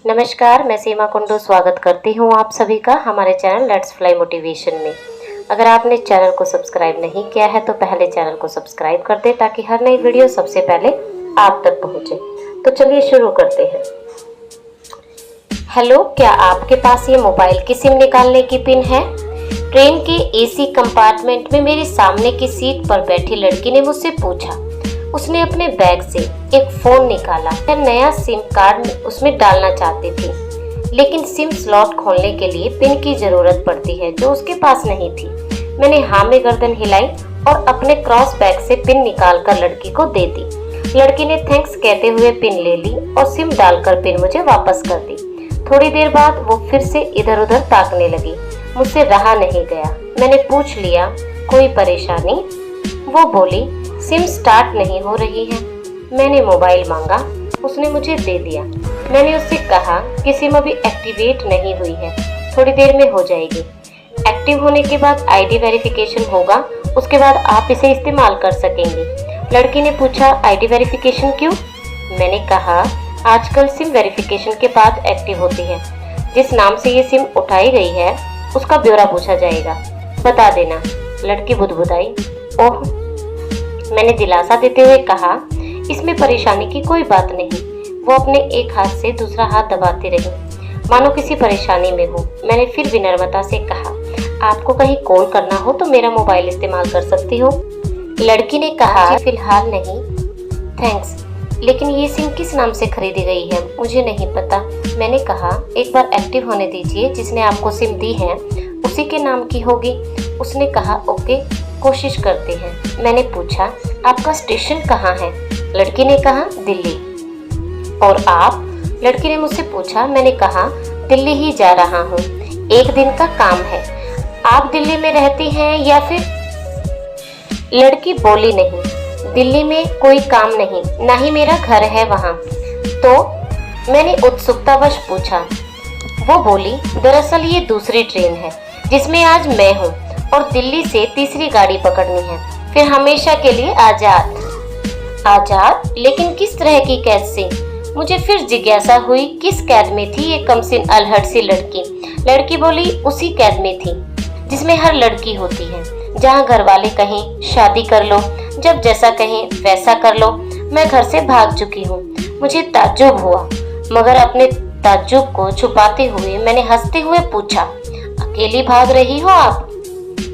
नमस्कार, मैं सीमा कुंडू स्वागत करती हूँ आप सभी का हमारे चैनल लेट्स फ्लाई मोटिवेशन में। अगर आपने चैनल को सब्सक्राइब नहीं किया है तो पहले चैनल को सब्सक्राइब कर दें ताकि हर नई वीडियो सबसे पहले आप तक पहुँचे। तो चलिए शुरू करते हैं। हेलो, क्या आपके पास ये मोबाइल की सिम निकालने की पिन है? ट्रेन के एसी कंपार्टमेंट में मेरे सामने की सीट पर बैठी लड़की ने मुझसे पूछा। उसने अपने बैग से एक फोन निकाला। मैं नया सिम कार्ड उसमें डालना चाहती थी, लेकिन सिम स्लॉट खोलने के लिए पिन की जरूरत पड़ती है जो उसके पास नहीं थी। मैंने हाँ में गर्दन हिलाई और अपने क्रॉस बैग से पिन निकालकर लड़की को दे दी। लड़की ने थैंक्स कहते हुए पिन ले ली और सिम डालकर पिन मुझे वापस कर दी। थोड़ी देर बाद वो फिर से इधर उधर ताकने लगी। मुझसे रहा नहीं गया। मैंने पूछ लिया, कोई परेशानी? वो बोली, सिम स्टार्ट नहीं हो रही है। मैंने मोबाइल मांगा, उसने मुझे दे दिया। मैंने उससे कहा कि सिम अभी एक्टिवेट नहीं हुई है, थोड़ी देर में हो जाएगी। एक्टिव होने के बाद आईडी वेरिफिकेशन होगा, उसके बाद आप इसे इस्तेमाल कर सकेंगे। लड़की ने पूछा, आईडी वेरिफिकेशन क्यों? मैंने कहा, आजकल सिम वेरिफिकेशन के बाद एक्टिव होती है। जिस नाम से ये सिम उठाई गई है उसका ब्यौरा पूछा जाएगा, बता देना। लड़की बुदबुदाई। ओह, मैंने दिलासा देते हुए कहा, इसमें परेशानी की कोई बात नहीं। वो अपने एक हाथ से दूसरा हाथ दबाती रही, मानो किसी परेशानी में हो। मैंने फिर विनम्रता से कहा, आपको कहीं कॉल करना हो तो मेरा मोबाइल इस्तेमाल कर सकती हो। लड़की ने कहा, फिलहाल नहीं, थैंक्स, लेकिन ये सिम किस नाम से खरीदी गई है मुझे नहीं पता। मैंने कहा, एक बार एक्टिव होने दीजिए, जिसने आपको सिम दी है उसी के नाम की होगी। उसने कहा, ओके, कोशिश करते हैं। मैंने पूछा, आपका स्टेशन कहाँ है? लड़की ने कहा, दिल्ली। और आप? लड़की ने मुझसे पूछा। मैंने कहा, दिल्ली ही जा रहा हूँ, एक दिन का काम है। आप दिल्ली में रहती हैं या फिर? लड़की बोली, नहीं, दिल्ली में कोई काम नहीं, ना ही मेरा घर है वहाँ। तो मैंने उत्सुकतावश पूछा। वो बोली, दरअसल ये दूसरी ट्रेन है जिसमें आज मैं हूँ और दिल्ली से तीसरी गाड़ी पकड़नी है, फिर हमेशा के लिए आजाद। आजाद? लेकिन किस तरह की कैद से? मुझे फिर जिज्ञासा हुई, किस कैद में थी ये कमसिन अलहड़ सी लड़की? लड़की बोली, उसी कैद में थी जिसमें हर लड़की होती है, जहाँ घर वाले कहें शादी कर लो, जब जैसा कहें वैसा कर लो। मैं घर से भाग चुकी हूँ। मुझे ताज्जुब हुआ, मगर अपने ताज्जुब को छुपाते हुए मैंने हंसते हुए पूछा, अकेली भाग रही हो आप?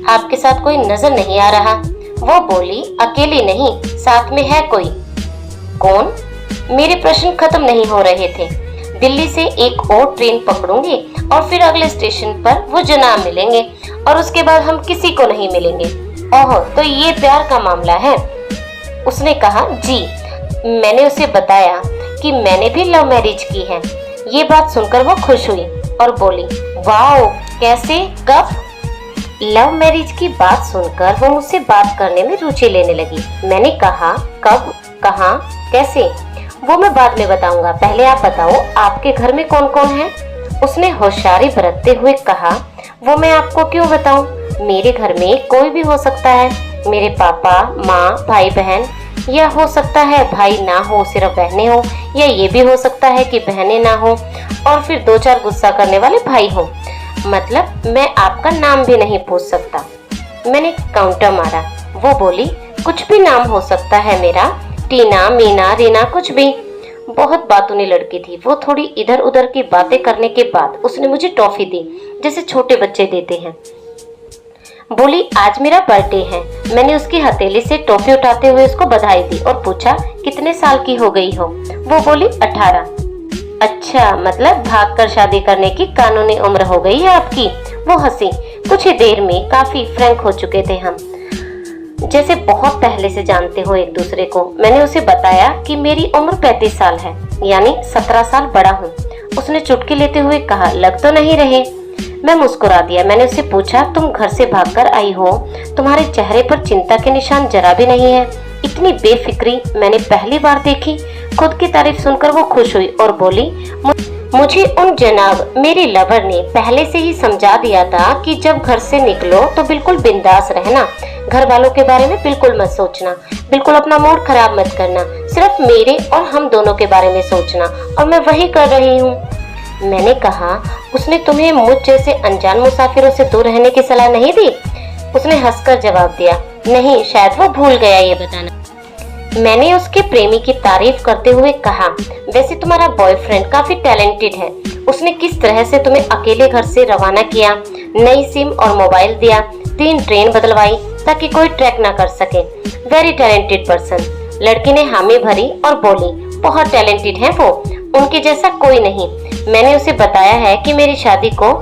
आपके साथ कोई नजर नहीं आ रहा? वो बोली, अकेली नहीं, साथ में है कोई। कौन? मेरे प्रश्न खत्म नहीं हो रहे थे। दिल्ली से एक और ट्रेन पकड़ूंगी और फिर अगले स्टेशन पर वो जनाब मिलेंगे और उसके बाद हम किसी को नहीं मिलेंगे। ओह, तो ये प्यार का मामला है? उसने कहा, जी। मैंने उसे बताया कि मैंने भी लव मैरिज की है। ये बात सुनकर वो खुश हुई और बोली, वाओ, कैसे, कब? लव मैरिज की बात सुनकर वो मुझसे बात करने में रुचि लेने लगी। मैंने कहा, कब, कहाँ, कैसे? वो मैं बाद में बताऊंगा, पहले आप बताओ, आपके घर में कौन कौन है? उसने होशियारी बरतते हुए कहा, वो मैं आपको क्यों बताऊं? मेरे घर में कोई भी हो सकता है, मेरे पापा, माँ, भाई बहन, या हो सकता है भाई ना हो, सिर्फ बहनें हो, या ये भी हो सकता है कि बहनें ना हो और फिर दो चार गुस्सा करने वाले भाई हो। मतलब मैं आपका नाम भी नहीं पूछ सकता। मैंने काउंटर मारा। वो बोली, कुछ भी नाम हो सकता है मेरा, टीना, मीना, रीना, कुछ भी। बहुत बातूनी लड़की थी वो। थोड़ी इधर उधर की बातें करने के बाद उसने मुझे टॉफी दी, जैसे छोटे बच्चे देते हैं। बोली, आज मेरा बर्थडे है। मैंने उसकी हथेली से टॉफी उठाते हुए उसको बधाई दी और पूछा, कितने साल की हो गई हो? वो बोली, 18। अच्छा, मतलब भागकर शादी करने की कानूनी उम्र हो गई है आपकी? वो हंसी। कुछ ही देर में काफी फ्रैंक हो चुके थे हम, जैसे बहुत पहले से जानते हो एक दूसरे को। मैंने उसे बताया कि मेरी उम्र 35 साल है, यानी 17 साल बड़ा हूँ। उसने चुटकी लेते हुए कहा, लग तो नहीं रहे। मैं मुस्कुरा दिया। मैंने उससे पूछा, तुम घर से भागकर आई हो, तुम्हारे चेहरे पर चिंता के निशान जरा भी नहीं है। इतनी बेफिक्री मैंने पहली बार देखी। खुद की तारीफ सुनकर वो खुश हुई और बोली, मुझे उन जनाब मेरे लवर ने पहले से ही समझा दिया था कि जब घर से निकलो तो बिल्कुल बिंदास रहना, घर वालों के बारे में बिल्कुल मत सोचना, बिल्कुल अपना मूड खराब मत करना, सिर्फ मेरे और हम दोनों के बारे में सोचना, और मैं वही कर रही हूँ। मैंने कहा, उसने तुम्हें मुझ जैसे अनजान मुसाफिरों से दूर रहने की सलाह नहीं दी? उसने हंसकर जवाब दिया, नहीं, शायद वो भूल गया ये बताना। मैंने उसके प्रेमी की तारीफ करते हुए कहा, वैसे तुम्हारा बॉयफ्रेंड काफी टैलेंटेड है। उसने किस तरह से तुम्हें अकेले घर से रवाना किया, नई सिम और मोबाइल दिया, 3 ट्रेन बदलवाई ताकि कोई ट्रैक ना कर सके। Very talented person. लड़की ने हामी भरी और बोली, बहुत टैलेंटेड है वो, उनके जैसा कोई नहीं। मैंने उसे बताया है कि मेरी शादी को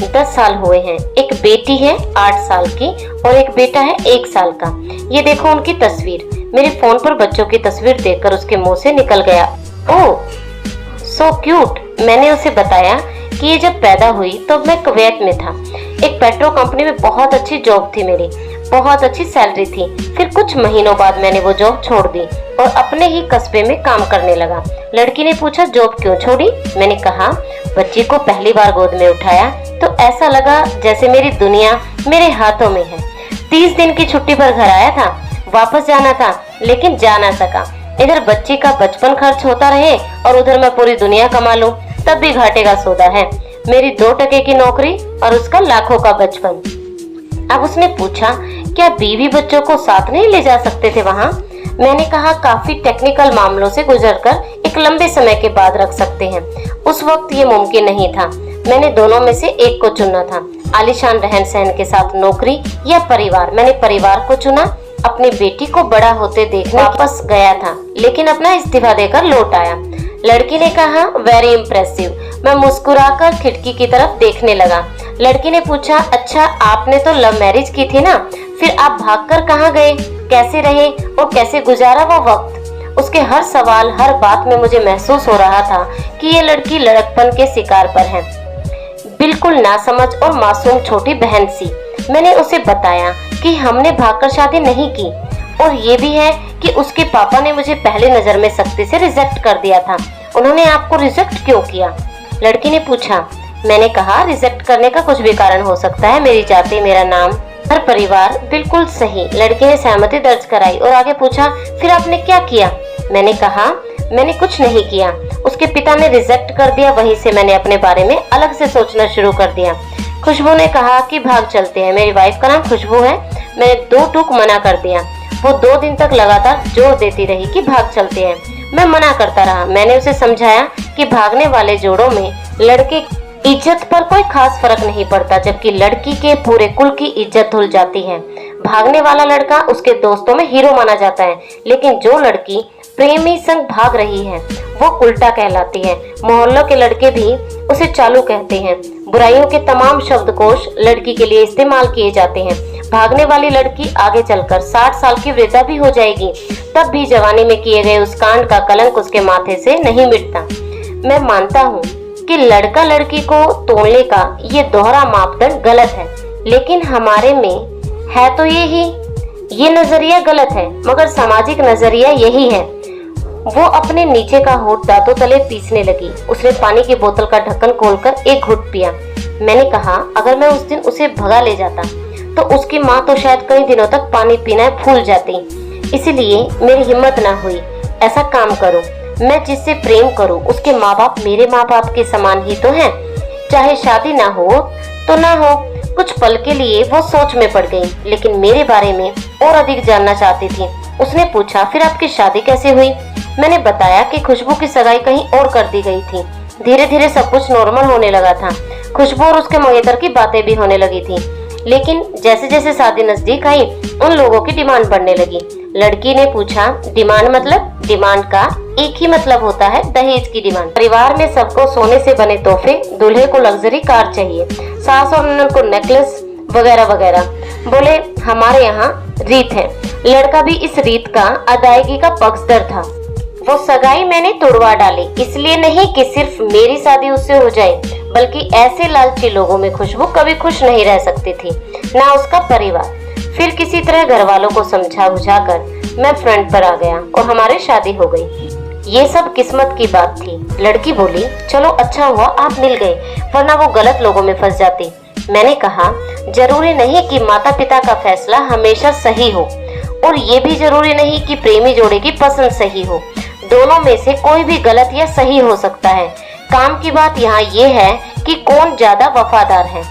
10 साल हुए हैं, एक बेटी है 8 साल की और एक बेटा है 1 साल का। ये देखो उनकी तस्वीर। मेरे फोन पर बच्चों की तस्वीर देखकर उसके मुंह से निकल गया, ओह सो क्यूट। मैंने उसे बताया कि ये जब पैदा हुई तो मैं कुवैत में था, एक पेट्रो कंपनी में बहुत अच्छी जॉब थी मेरी, बहुत अच्छी सैलरी थी। फिर कुछ महीनों बाद मैंने वो जॉब छोड़ दी और अपने ही कस्बे में काम करने लगा। लड़की ने पूछा, जॉब क्यों छोड़ी? मैंने कहा, बच्ची को पहली बार गोद में उठाया तो ऐसा लगा जैसे मेरी दुनिया मेरे हाथों में है। 30 दिन की छुट्टी पर घर आया था, वापस जाना था लेकिन जा ना सका। इधर बच्ची का बचपन खर्च होता रहे और उधर मैं पूरी दुनिया कमा लूं, तब भी घाटे का सौदा है। मेरी 2 टके की नौकरी और उसका लाखों का बचपन। अब उसने पूछा, क्या बीवी बच्चों को साथ नहीं ले जा सकते थे वहाँ? मैंने कहा, काफी टेक्निकल मामलों से गुजरकर एक लंबे समय के बाद रख सकते हैं। उस वक्त ये मुमकिन नहीं था। मैंने दोनों में से एक को चुनना था, आलीशान रहन सहन के साथ नौकरी या परिवार। मैंने परिवार को चुना। अपनी बेटी को बड़ा होते देखने वापस गया था लेकिन अपना इस्तीफा देकर लौट आया। लड़की ने कहा, वेरी इम्प्रेसिव। मैं मुस्कुराकर खिड़की की तरफ देखने लगा। लड़की ने पूछा, अच्छा आपने तो लव मैरिज की थी ना, फिर आप भागकर कहाँ गए, कैसे रहे और कैसे गुजारा वो वक्त? उसके हर सवाल, हर बात में मुझे महसूस हो रहा था कि ये लड़की लड़कपन के शिकार पर है, बिल्कुल नासमझ और मासूम छोटी बहन सी। मैंने उसे बताया कि हमने भागकर शादी नहीं की और ये भी है कि उसके पापा ने मुझे पहले नजर में सख्ती से रिजेक्ट कर दिया था। उन्होंने आपको रिजेक्ट क्यों किया? लड़की ने पूछा। मैंने कहा, रिजेक्ट करने का कुछ भी कारण हो सकता है, मेरी जाति, मेरा नाम, हर परिवार। बिल्कुल सही। लड़की ने सहमति दर्ज कराई और आगे पूछा, फिर आपने क्या किया? मैंने कहा, मैंने कुछ नहीं किया। उसके पिता ने रिजेक्ट कर दिया, वहीं से मैंने अपने बारे में अलग से सोचना शुरू कर दिया। खुशबू ने कहा कि भाग चलते हैं। मेरी वाइफ का नाम खुशबू है। मैंने 2 टूक मना कर दिया। वो 2 दिन तक लगातार जोर देती रही कि भाग चलते हैं। मैं मना करता रहा। मैंने उसे समझाया कि भागने वाले जोड़ों में लड़के इज्जत पर कोई खास फर्क नहीं पड़ता, जबकि लड़की के पूरे कुल की इज्जत धुल जाती है। भागने वाला लड़का उसके दोस्तों में हीरो माना जाता है, लेकिन जो लड़की प्रेमी संग भाग रही है वो उल्टा कहलाती है। मोहल्लों के लड़के भी उसे चालू कहते हैं। बुराइयों के तमाम शब्दकोश लड़की के लिए इस्तेमाल किए जाते हैं। भागने वाली लड़की आगे चलकर 60 साल की वृद्धा भी हो जाएगी, तब भी जवानी में किए गए उस कांड का कलंक उसके माथे से नहीं मिटता। मैं मानता हूँ कि लड़का लड़की को तोड़ने का ये दोहरा मापदंड गलत है, लेकिन हमारे में है तो ये नजरिया गलत है, मगर सामाजिक नजरिया यही है। वो अपने नीचे का होठ दांतों तले पीसने लगी। उसने पानी की बोतल का ढक्कन खोलकर एक घुट पिया। मैंने कहा, अगर मैं उस दिन उसे भगा ले जाता तो उसकी माँ तो शायद कई दिनों तक पानी पीना भूल जाती। इसलिए मेरी हिम्मत ना हुई। ऐसा काम करूं, मैं जिससे प्रेम करूं उसके माँ बाप मेरे माँ बाप के समान ही तो हैं। चाहे शादी ना हो तो ना हो। कुछ पल के लिए वो सोच में पड़ गई, लेकिन मेरे बारे में और अधिक जानना चाहती थी। उसने पूछा, फिर आपकी शादी कैसे हुई? मैंने बताया कि खुशबू की सगाई कहीं और कर दी गई थी। धीरे धीरे सब कुछ नॉर्मल होने लगा था। खुशबू और उसके मंगेतर की बातें भी होने लगी थी, लेकिन जैसे जैसे शादी नजदीक आई उन लोगों की डिमांड बढ़ने लगी। लड़की ने पूछा, डिमांड मतलब? डिमांड का एक ही मतलब होता है, दहेज की डिमांड। परिवार में सबको सोने से बने तोहफे, दूल्हे को लग्जरी कार चाहिए, सास और ननद को नेकलेस वगैरह वगैरह। बोले, हमारे यहाँ रीत है। लड़का भी इस रीत का अदायगी का पक्षधर था। वो सगाई मैंने तोड़वा डाली, इसलिए नहीं कि सिर्फ मेरी शादी उससे हो जाए, बल्कि ऐसे लालची लोगों में खुशबू कभी खुश नहीं रह सकती थी, ना उसका परिवार। फिर किसी तरह घर वालों को समझा बुझाकर मैं फ्रंट पर आ गया और हमारी शादी हो गई। ये सब किस्मत की बात थी। लड़की बोली, चलो अच्छा हुआ आप मिल गए, वरना वो गलत लोगों में फंस जाती। मैंने कहा, जरूरी नहीं कि माता पिता का फैसला हमेशा सही हो, और ये भी जरूरी नहीं कि प्रेमी जोड़े की पसंद सही हो। दोनों में से कोई भी गलत या सही हो सकता है। काम की बात यहाँ ये है कि कौन ज्यादा वफादार है।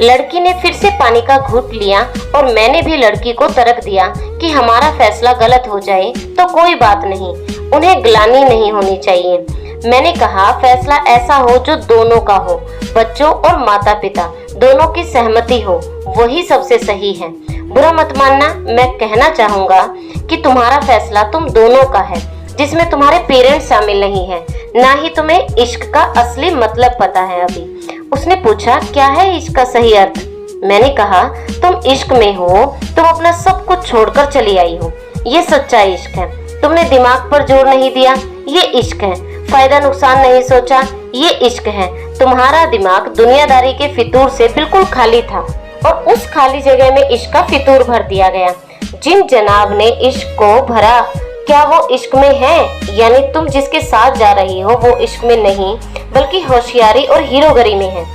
लड़की ने फिर से पानी का घूंट लिया और मैंने भी लड़की को तर्क दिया कि हमारा फैसला गलत हो जाए तो कोई बात नहीं, उन्हें ग्लानि नहीं होनी चाहिए। मैंने कहा फैसला ऐसा हो जो दोनों का हो, बच्चों और माता पिता दोनों की सहमति हो, वही सबसे सही है। बुरा मत मानना, मैं कहना चाहूंगा कि तुम्हारा फैसला तुम दोनों का है, जिसमें तुम्हारे पेरेंट्स शामिल नहीं है, ना ही तुम्हें इश्क का असली मतलब पता है अभी। उसने पूछा क्या है इश्क का सही अर्थ? मैंने कहा तुम इश्क में हो, तुम अपना सब कुछ छोड़कर चली आई हो, ये सच्चा इश्क है। तुमने दिमाग पर जोर नहीं दिया, ये इश्क है। फायदा नुकसान नहीं सोचा, ये इश्क है। तुम्हारा दिमाग दुनियादारी के फितूर से बिल्कुल खाली था और उस खाली जगह में इश्क का फितूर भर दिया गया। जिन जनाब ने इश्क को भरा, क्या वो इश्क में है? यानी तुम जिसके साथ जा रही हो वो इश्क में नहीं, बल्कि होशियारी और हीरोगरी में है।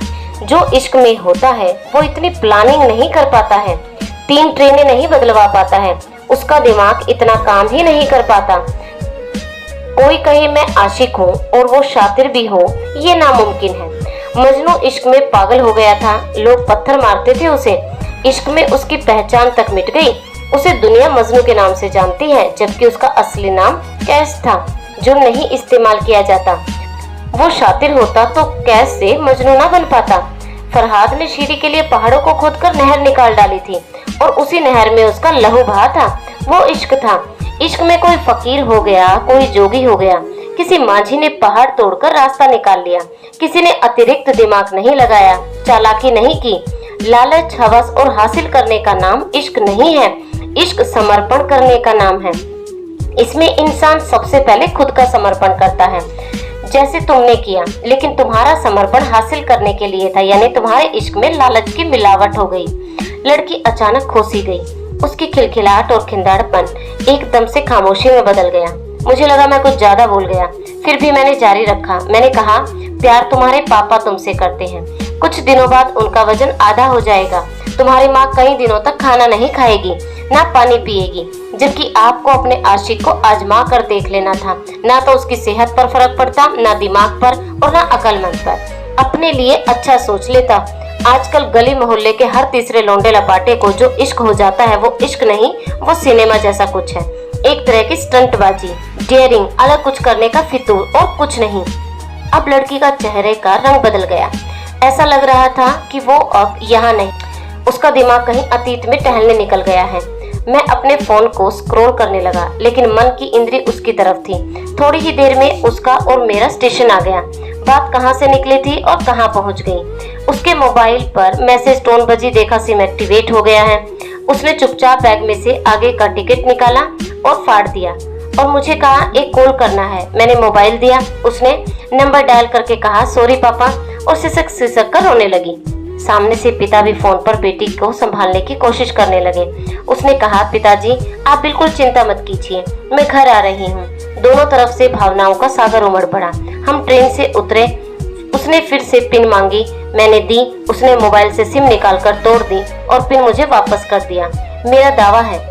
जो इश्क में होता है वो इतनी प्लानिंग नहीं कर पाता है, 3 ट्रेनें नहीं बदलवा पाता है, उसका दिमाग इतना काम ही नहीं कर पाता। कोई कहे मैं आशिक हूँ और वो शातिर भी हो, ये नामुमकिन है। मजनू इश्क में पागल हो गया था, लोग पत्थर मारते थे उसे। इश्क में उसकी पहचान तक मिट गई। उसे दुनिया मजनू के नाम से जानती है, जबकि उसका असली नाम कैस था, जो नहीं इस्तेमाल किया जाता। वो शातिर होता तो कैस से मजनू ना बन पाता। फरहाद ने शीरी के लिए पहाड़ों को खोदकर नहर निकाल डाली थी और उसी नहर में उसका लहू बहा था। वो इश्क था। इश्क में कोई फकीर हो गया, कोई जोगी हो गया। किसी माझी ने पहाड़ तोड़कर रास्ता निकाल लिया। किसी ने अतिरिक्त दिमाग नहीं लगाया, चालाकी नहीं की। लालच, हवस और हासिल करने का नाम इश्क नहीं है, इश्क समर्पण करने का नाम है। इसमें इंसान सबसे पहले खुद का समर्पण करता है, जैसे तुमने किया, लेकिन तुम्हारा समर्पण हासिल करने के लिए था, यानी तुम्हारे इश्क में लालच की मिलावट हो गई। लड़की अचानक खोसी गई। उसकी खिलखिलाहट और खिंदाड़पन एकदम से खामोशी में बदल गया। मुझे लगा मैं कुछ ज्यादा बोल गया, फिर भी मैंने जारी रखा। मैंने कहा प्यार तुम्हारे पापा तुमसे करते हैं, कुछ दिनों बाद उनका वजन आधा हो जाएगा। तुम्हारी माँ कई दिनों तक खाना नहीं खाएगी, ना पानी पिएगी, जबकि आपको अपने आशिक को आजमा कर देख लेना था। ना तो उसकी सेहत पर फर्क पड़ता, ना दिमाग पर और ना अक्लमंद पर। अपने लिए अच्छा सोच लेता। आजकल गली मोहल्ले के हर तीसरे लौंडे लपाटे को जो इश्क हो जाता है वो इश्क नहीं, वो सिनेमा जैसा कुछ है, एक तरह की स्टंटबाजी, डेयरिंग, अलग कुछ करने का फितूर और कुछ नहीं। अब लड़की का चेहरे का रंग बदल गया। ऐसा लग रहा था कि वो अब यहाँ नहीं, उसका दिमाग कहीं अतीत में टहलने निकल गया है। मैं अपने फोन को स्क्रॉल करने लगा, लेकिन मन की इंद्री उसकी तरफ थी। थोड़ी ही देर में उसका और मेरा स्टेशन आ गया। बात कहाँ से निकली थी और कहाँ पहुँच गई। उसके मोबाइल पर मैसेज टोन बजी, देखा सिम एक्टिवेट हो गया है। उसने चुपचाप बैग में से आगे का टिकट निकाला और फाड़ दिया और मुझे कहा एक कॉल करना है। मैंने मोबाइल दिया। उसने नंबर डायल करके कहा सॉरी पापा, और सिसक सिसक कर रोने लगी। सामने से पिता भी फोन पर बेटी को संभालने की कोशिश करने लगे। उसने कहा पिताजी आप बिल्कुल चिंता मत कीजिए, मैं घर आ रही हूँ। दोनों तरफ से भावनाओं का सागर उमड़ पड़ा। हम ट्रेन से उतरे। उसने फिर से पिन मांगी, मैंने दी। उसने मोबाइल से सिम निकाल कर तोड़ दी और पिन मुझे वापस कर दिया। मेरा दावा है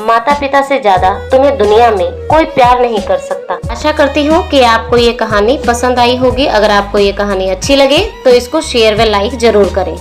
माता पिता से ज्यादा तुम्हें दुनिया में कोई प्यार नहीं कर सकता। आशा करती हूँ कि आपको ये कहानी पसंद आई होगी। अगर आपको ये कहानी अच्छी लगे तो इसको शेयर व लाइक जरूर करें।